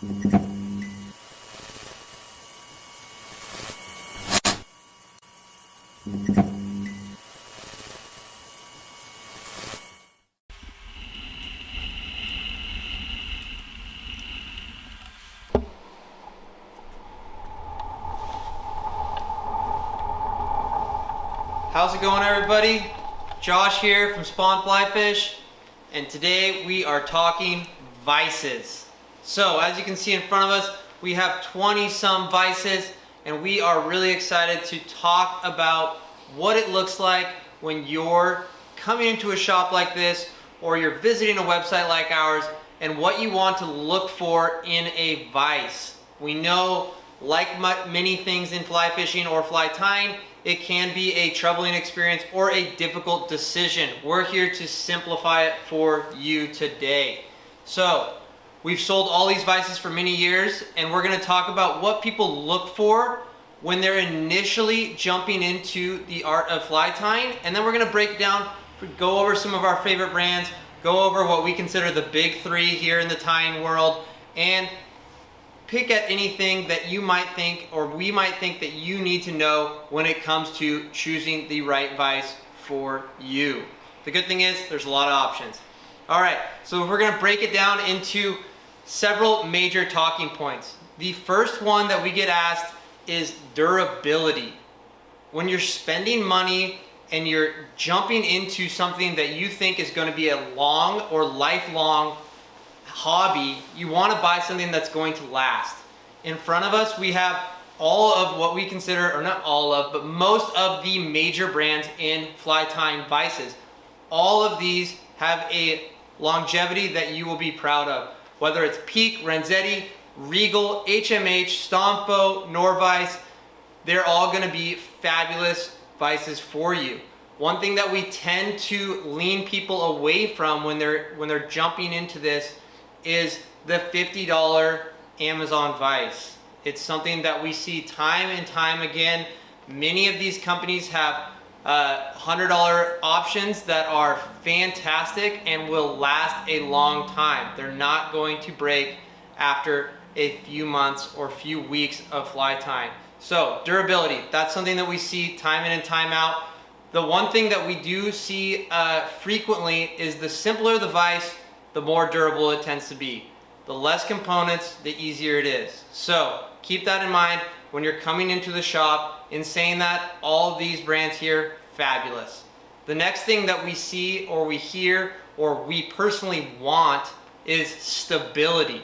How's it going, everybody? Josh here from Spawn Fly Fish, and today we are talking vices. So as you can see in front of us, we have 20 some vices, and we are really excited to talk about what it looks like when you're coming into a shop like this, or you're visiting a website like ours, and what you want to look for in a vice. We know, like many things in fly fishing or fly tying, it can be a troubling experience or a difficult decision. We're here to simplify it for you today. So, we've sold all these vices for many years, and we're gonna talk about what people look for when they're initially jumping into the art of fly tying, and then we're gonna break it down, go over some of our favorite brands, go over what we consider the big three here in the tying world, and pick at anything that you might think, or we might think, that you need to know when it comes to choosing the right vise for you. The good thing is there's a lot of options. All right, so we're gonna break it down into several major talking points. The first one that we get asked is durability. When you're spending money and you're jumping into something that you think is gonna be a long or lifelong hobby, you want to buy something that's going to last. In front of us we have all of what we consider, or not all of, but most of the major brands in fly tying vices. All of these have a longevity that you will be proud of. Whether it's Peak, Renzetti, Regal, HMH, Stompo, Norvise, they're all going to be fabulous vices for you. One thing that we tend to lean people away from when they're jumping into this is the $50 Amazon vise. It's something that we see time and time again. Many of these companies have $100 options that are fantastic and will last a long time. They're not going to break after a few months or few weeks of fly tying. So durability, that's something that we see time in and time out. The one thing that we do see frequently is the simpler the vise, the more durable it tends to be. The less components, the easier it is. So keep that in mind when you're coming into the shop. In saying that, all of these brands here, fabulous. The next thing that we see or we hear or we personally want is stability.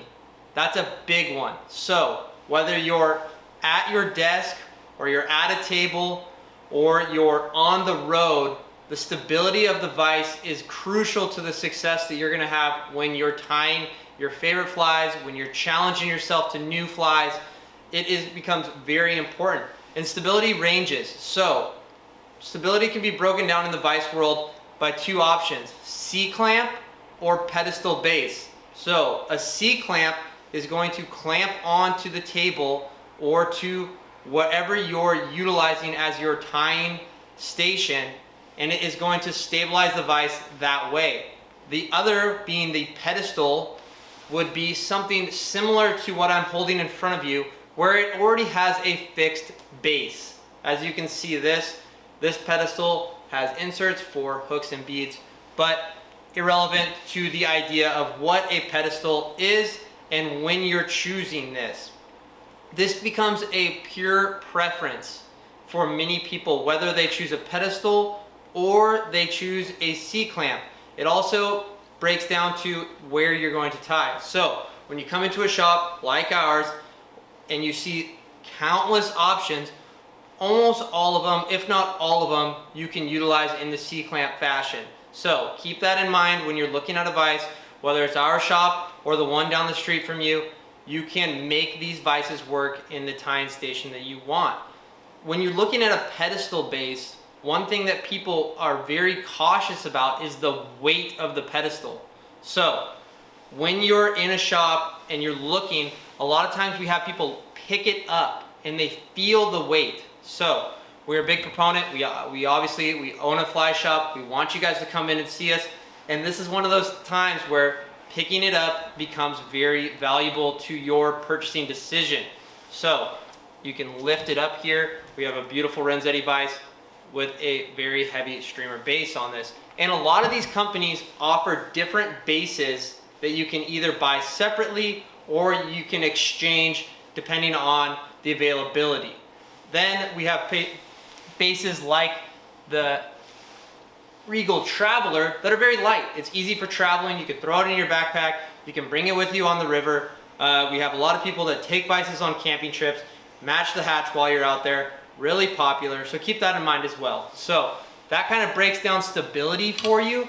That's a big one. So whether you're at your desk or you're at a table or you're on the road, the stability of the vise is crucial to the success that you're gonna have when you're tying your favorite flies, when you're challenging yourself to new flies. It becomes very important. And stability ranges. So stability can be broken down in the vise world by two options: C-clamp or pedestal base. So a C-clamp is going to clamp onto the table or to whatever you're utilizing as your tying station, and it is going to stabilize the vise that way. The other, being the pedestal, would be something similar to what I'm holding in front of you, where it already has a fixed base. As you can see, this pedestal has inserts for hooks and beads, but irrelevant to the idea of what a pedestal is and when you're choosing this. This becomes a pure preference for many people, whether they choose a pedestal or they choose a C-clamp. It also breaks down to where you're going to tie. So when you come into a shop like ours and you see countless options, almost all of them, if not all of them, you can utilize in the C-clamp fashion. So keep that in mind when you're looking at a vise, whether it's our shop or the one down the street from you. You can make these vices work in the tying station that you want. When you're looking at a pedestal base, one thing that people are very cautious about is the weight of the pedestal. So when you're in a shop and you're looking, a lot of times we have people pick it up and they feel the weight. So we're a big proponent. We obviously own a fly shop. We want you guys to come in and see us. And this is one of those times where picking it up becomes very valuable to your purchasing decision. So you can lift it up here. We have a beautiful Renzetti vise with a very heavy streamer base on this. And a lot of these companies offer different bases that you can either buy separately or you can exchange depending on the availability. Then we have bases like the Regal Traveler that are very light. It's easy for traveling. You can throw it in your backpack. You can bring it with you on the river. We have a lot of people that take vises on camping trips, match the hatch while you're out there. Really popular, so keep that in mind as well. So that kind of breaks down stability for you.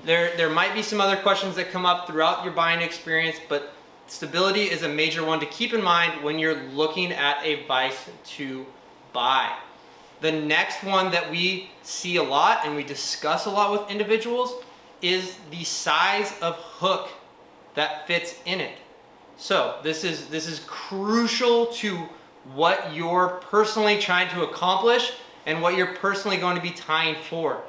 There might be some other questions that come up throughout your buying experience, but stability is a major one to keep in mind when you're looking at a vise to buy. The next one that we see a lot and we discuss a lot with individuals is the size of hook that fits in it. So this is crucial to what you're personally trying to accomplish and what you're personally going to be tying for.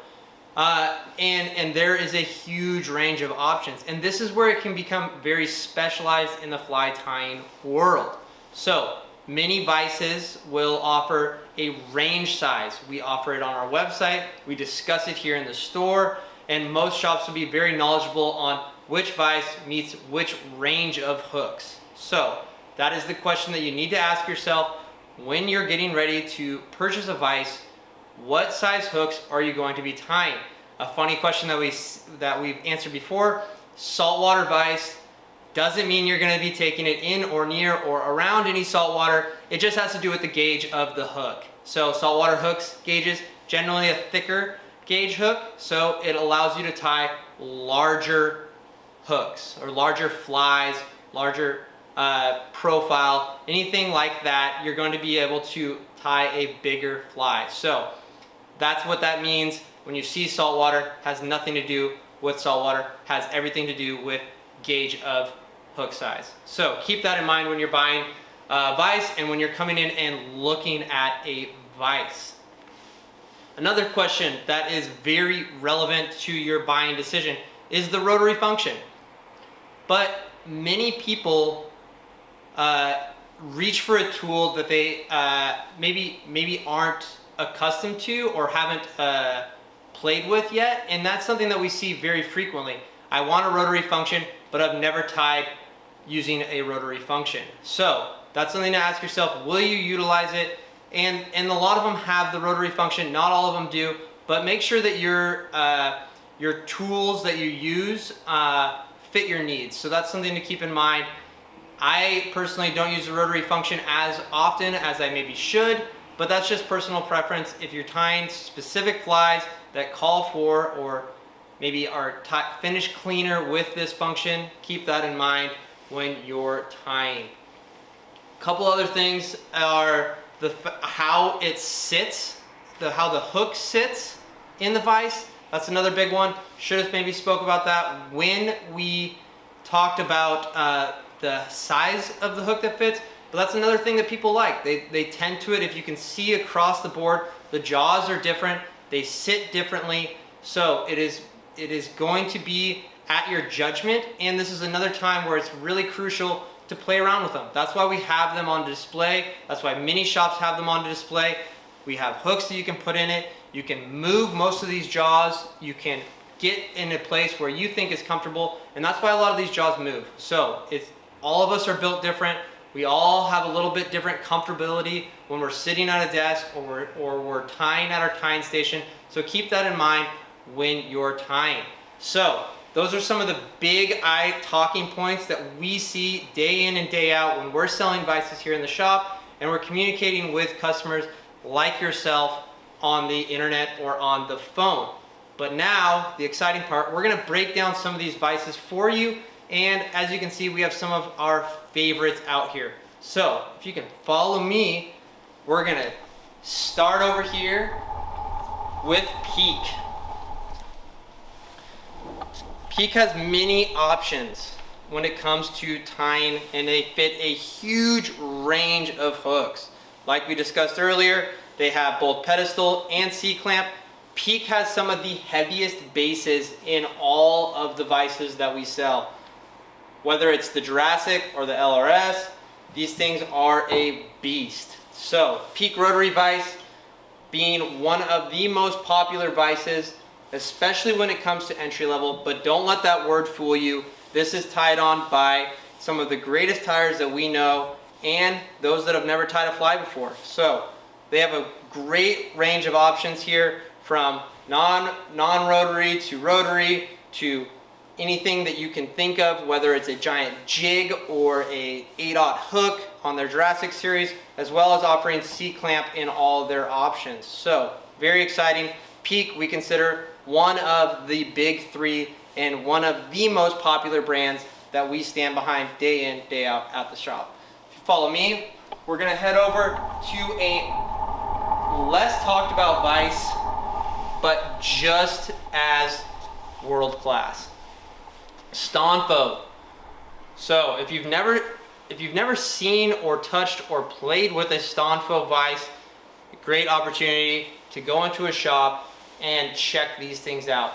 And there is a huge range of options. And this is where it can become very specialized in the fly tying world. So many vices will offer a range size. We offer it on our website. We discuss it here in the store. And most shops will be very knowledgeable on which vise meets which range of hooks. So that is the question that you need to ask yourself when you're getting ready to purchase a vise. What size hooks are you going to be tying? A funny question that we've answered before, saltwater vise doesn't mean you're going to be taking it in or near or around any saltwater. It just has to do with the gauge of the hook. So saltwater hooks gauges, generally a thicker gauge hook, so it allows you to tie larger hooks or larger flies, larger profile, anything like that. You're going to be able to tie a bigger fly. So that's what that means. When you see saltwater, has nothing to do with saltwater, has everything to do with gauge of hook size. So keep that in mind when you're buying a vise and when you're coming in and looking at a vise. Another question that is very relevant to your buying decision is the rotary function. But many people reach for a tool that they maybe aren't accustomed to or haven't played with yet, and that's something that we see very frequently. I want a rotary function, but I've never tied using a rotary function. So that's something to ask yourself, will you utilize it? And a lot of them have the rotary function, not all of them do, but make sure that your tools that you use fit your needs. So that's something to keep in mind. I personally don't use the rotary function as often as I maybe should, but that's just personal preference. If you're tying specific flies that call for or maybe are finished cleaner with this function, keep that in mind when you're tying. A couple other things are how it sits, how the hook sits in the vise. That's another big one. Should have maybe spoke about that when we talked about the size of the hook that fits, but that's another thing that people like. They tend to it. If you can see across the board, the jaws are different, they sit differently, so it is going to be at your judgment, and this is another time where it's really crucial to play around with them. That's why we have them on display. That's why many shops have them on display. We have hooks that you can put in it. You can move most of these jaws. You can get in a place where you think is comfortable, and that's why a lot of these jaws move. So all of us are built different. We all have a little bit different comfortability when we're sitting at a desk or we're tying at our tying station. So keep that in mind when you're tying. So those are some of the big talking points that we see day in and day out when we're selling vices here in the shop and we're communicating with customers like yourself on the internet or on the phone. But now, the exciting part, we're gonna break down some of these vices for you, and as you can see, we have some of our favorites out here. So, if you can follow me, we're gonna start over here with Peak. Peak has many options when it comes to tying, and they fit a huge range of hooks. Like we discussed earlier, they have both pedestal and C-clamp. Peak has some of the heaviest bases in all of the vices that we sell. Whether it's the Jurassic or the LRS, these things are a beast. So, Peak Rotary Vise being one of the most popular vices, especially when it comes to entry level, but don't let that word fool you. This is tied on by some of the greatest tiers that we know and those that have never tied a fly before. So, they have a great range of options here, from non-rotary to rotary to anything that you can think of, whether it's a giant jig or a 8/0 hook on their Jurassic series, as well as offering C-clamp in all of their options. So very exciting. Peak, we consider one of the big three and one of the most popular brands that we stand behind day in, day out at the shop. If you follow me, we're gonna head over to a less talked about vise, but just as world class. Stonfo. So if you've never seen or touched or played with a Stonfo vise, a great opportunity to go into a shop and check these things out.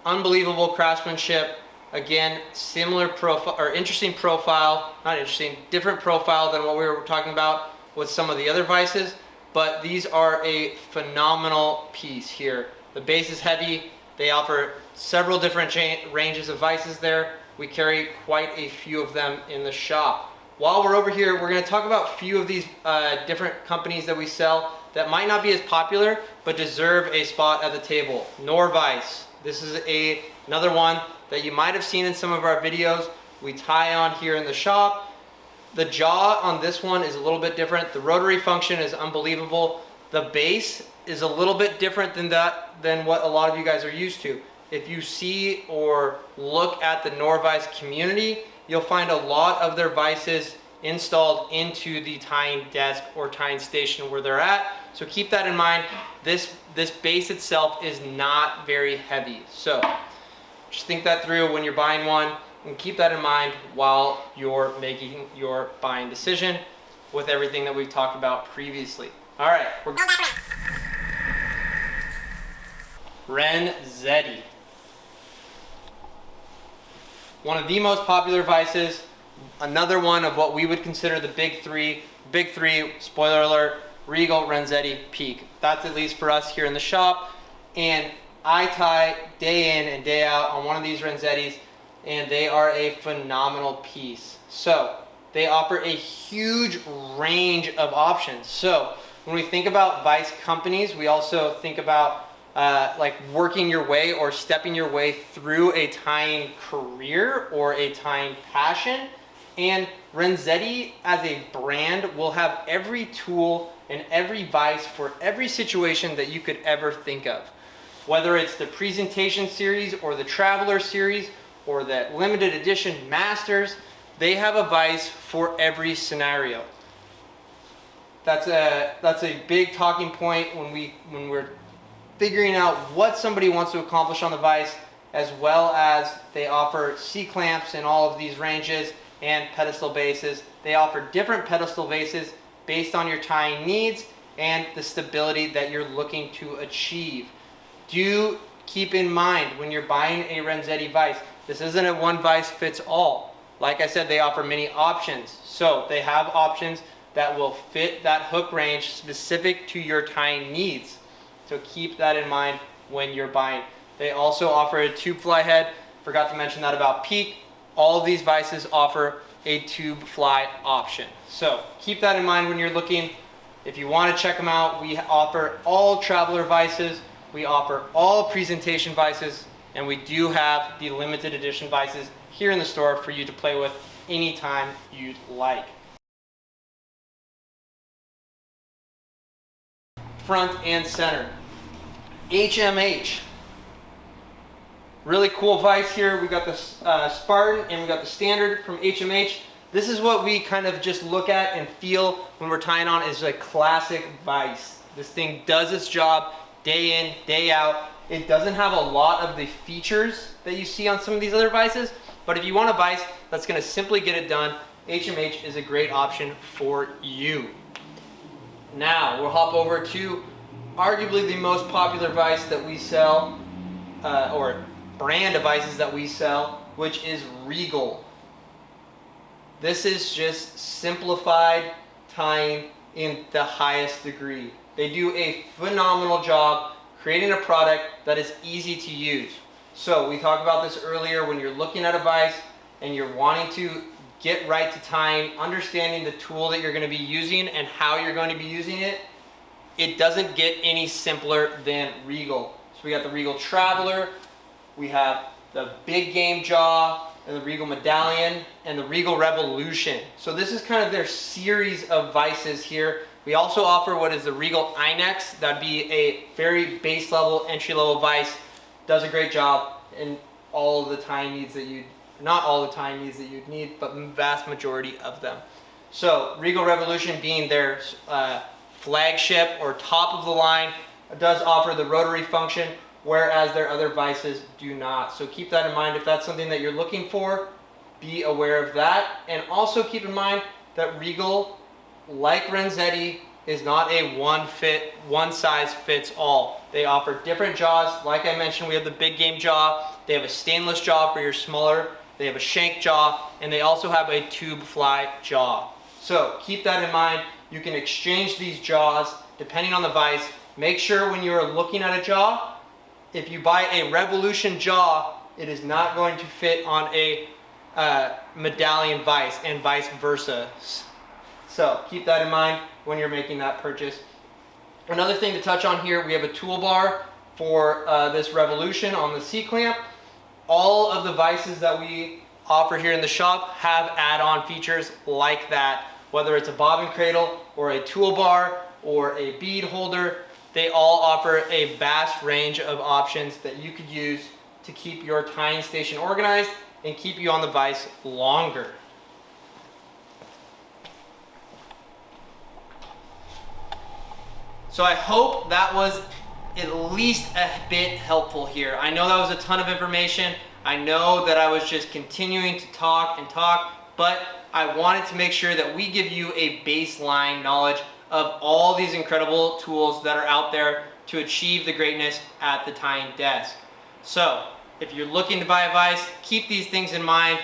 Unbelievable craftsmanship. Again, similar profile, or interesting profile, not interesting, different profile than what we were talking about with some of the other vices, but these are a phenomenal piece here. The base is heavy. They offer several different ranges of vices there. We carry quite a few of them in the shop. While we're over here, we're going to talk about a few of these different companies that we sell that might not be as popular, but deserve a spot at the table. Norvise. This is another one that you might have seen in some of our videos. We tie on here in the shop. The jaw on this one is a little bit different. The rotary function is unbelievable. The base is a little bit different than what a lot of you guys are used to. If you see or look at the Norvise community, you'll find a lot of their vices installed into the tying desk or tying station where they're at. So keep that in mind. This base itself is not very heavy. So just think that through when you're buying one, and keep that in mind while you're making your buying decision with everything that we've talked about previously. All right, we're Renzetti. One of the most popular vices, another one of what we would consider the big three. Big three, spoiler alert, Regal, Renzetti, Peak. That's at least for us here in the shop. And I tie day in and day out on one of these Renzettis, and they are a phenomenal piece. So they offer a huge range of options. So when we think about vice companies, we also think about like working your way or stepping your way through a tying career or a tying passion. And Renzetti as a brand will have every tool and every vice for every situation that you could ever think of. Whether it's the presentation series or the traveler series or the limited edition masters, they have a vice for every scenario. That's a big talking point when we're figuring out what somebody wants to accomplish on the vise, as well as they offer C-clamps in all of these ranges and pedestal bases. They offer different pedestal bases based on your tying needs and the stability that you're looking to achieve. Do keep in mind when you're buying a Renzetti vise, this isn't a one vise fits all. Like I said, they offer many options. So they have options that will fit that hook range specific to your tying needs. So keep that in mind when you're buying. They also offer a tube fly head. Forgot to mention that about Peak. All of these vices offer a tube fly option. So keep that in mind when you're looking. If you want to check them out, we offer all traveler vices. We offer all presentation vices, and we do have the limited edition vices here in the store for you to play with anytime you'd like. Front and center. HMH. Really cool vise here. We got the Spartan and we got the Standard from HMH. This is what we kind of just look at and feel when we're tying on is a classic vise. This thing does its job day in, day out. It doesn't have a lot of the features that you see on some of these other vices, but if you want a vise that's going to simply get it done, HMH is a great option for you. Now we'll hop over to arguably the most popular vise that we sell, or brand of vices that we sell, which is Regal. This is just simplified tying in the highest degree. They do a phenomenal job creating a product that is easy to use. So we talked about this earlier. When you're looking at a vise and you're wanting to get right to tying, understanding the tool that you're going to be using and how you're going to be using it, it doesn't get any simpler than Regal. So we got the Regal Traveler, we have the Big Game Jaw, and the Regal Medallion, and the Regal Revolution. So this is kind of their series of vices here. We also offer what is the Regal Inex. That'd be a very base level, entry level vise. Does a great job in all of the tying needs that you'd, not all the tying needs that you'd need, but vast majority of them. So Regal Revolution being their flagship or top of the line, does offer the rotary function, whereas their other vices do not. So keep that in mind. If that's something that you're looking for, be aware of that. And also keep in mind that Regal, like Renzetti, is not a one size fits all. They offer different jaws. Like I mentioned, we have the Big Game Jaw. They have a stainless jaw for your smaller. They have a shank jaw, and they also have a tube fly jaw. So keep that in mind. You can exchange these jaws depending on the vise. Make sure when you're looking at a jaw, if you buy a Revolution jaw, it is not going to fit on a medallion vise, and vice versa. So keep that in mind when you're making that purchase. Another thing to touch on here, we have a toolbar for this Revolution on the C-clamp. All of the vices that we offer here in the shop have add-on features like that. Whether it's a bobbin cradle or a toolbar or a bead holder, they all offer a vast range of options that you could use to keep your tying station organized and keep you on the vise longer. So I hope that was at least a bit helpful here. I know that was a ton of information. I know that I was just continuing to talk and talk, but I wanted to make sure that we give you a baseline knowledge of all these incredible tools that are out there to achieve the greatness at the tying desk. So if you're looking to buy a vise, keep these things in mind.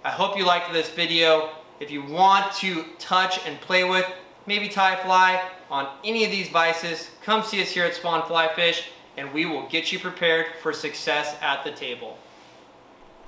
I hope you liked this video. If you want to touch and play with, maybe tie fly on any of these vices, come see us here at Spawn Fly Fish, and we will get you prepared for success at the table.